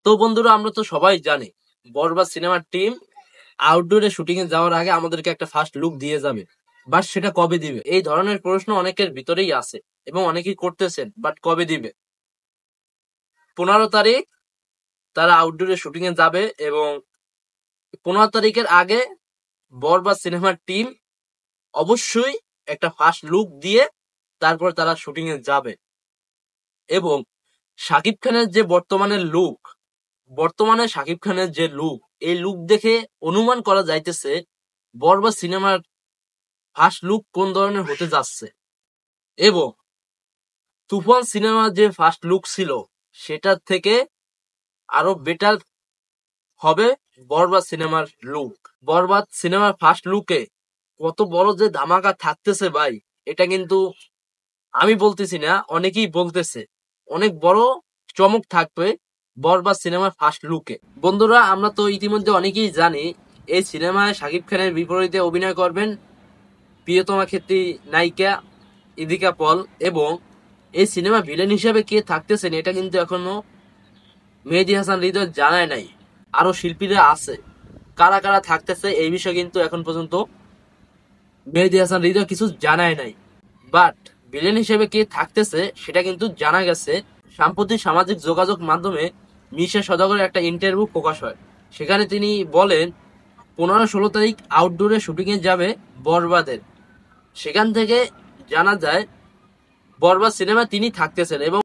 তো বন্ধুরা, আমরা তো সবাই জানি বরবাদ সিনেমার টিম আউটডোরে শুটিং এ যাওয়ার আগে আমাদেরকে একটা ফার্স্ট লুক দিয়ে যাবে। বাট সেটা কবে দিবে, এই ধরনের প্রশ্ন অনেকের ভিতরেই আছে এবং অনেকেই করতেছেন। বাট কবে দিবে? 15 তারিখ তারা আউটডোরে শুটিং এ যাবে এবং 15 তারিখের আগে বরবাদ সিনেমার টিম অবশ্যই একটা ফার্স্ট লুক দিয়ে তারপর তারা শুটিং এ যাবে। এবং শাকিব খানের যে বর্তমানে শাকিব খানের যে লুক, এই লুক দেখে অনুমান করা যাইতেছে বরবাদ সিনেমার ফার্স্ট লুক কোন ধরনের হতে যাচ্ছে। এবং তুফান সিনেমার যে ফার্স্ট লুক ছিল সেটার থেকে আরো বেটার হবে বরবাদ সিনেমার লুক। বরবাদ সিনেমার ফার্স্ট লুকে কত বড় যে ধামাকা থাকতেছে ভাই, এটা কিন্তু আমি বলতেছি না, অনেকেই বলতেছে অনেক বড় চমক থাকবে বরবাদ সিনেমার ফার্স্ট লুকে। বন্ধুরা, আমরা তো ইতিমধ্যে অনেকেই জানি এই সিনেমায় শাকিব খানের বিপরীতে অভিনয় করবেন প্রিয়তমা ক্ষেত্রী নায়িকা ইদিকা পল। এবং এই সিনেমা ভিলেন হিসেবে কে থাকতেছেন এটা কিন্তু এখনো মেহেদী হাসান হৃদয় জানায় নাই। আরো শিল্পীরা আছে, কারা কারা থাকতেছে এই বিষয়ে কিন্তু এখন পর্যন্ত মেহেদী হাসান হৃদয় কিছু জানায় নাই। বাট ভিলেন হিসেবে কে থাকতেছে সেটা কিন্তু জানা গেছে। সাম্প্রতিক সামাজিক যোগাযোগ মাধ্যমে মিশা সওদাগরের একটা ইন্টারভিউ প্রকাশ হয়। সেখানে তিনি বলেন 15-16 তারিখ আউটডোরে শুটিং এ যাবে বরবাদের। সেখান থেকে জানা যায় বরবাদ সিনেমা তিনি থাকতেছেন এবং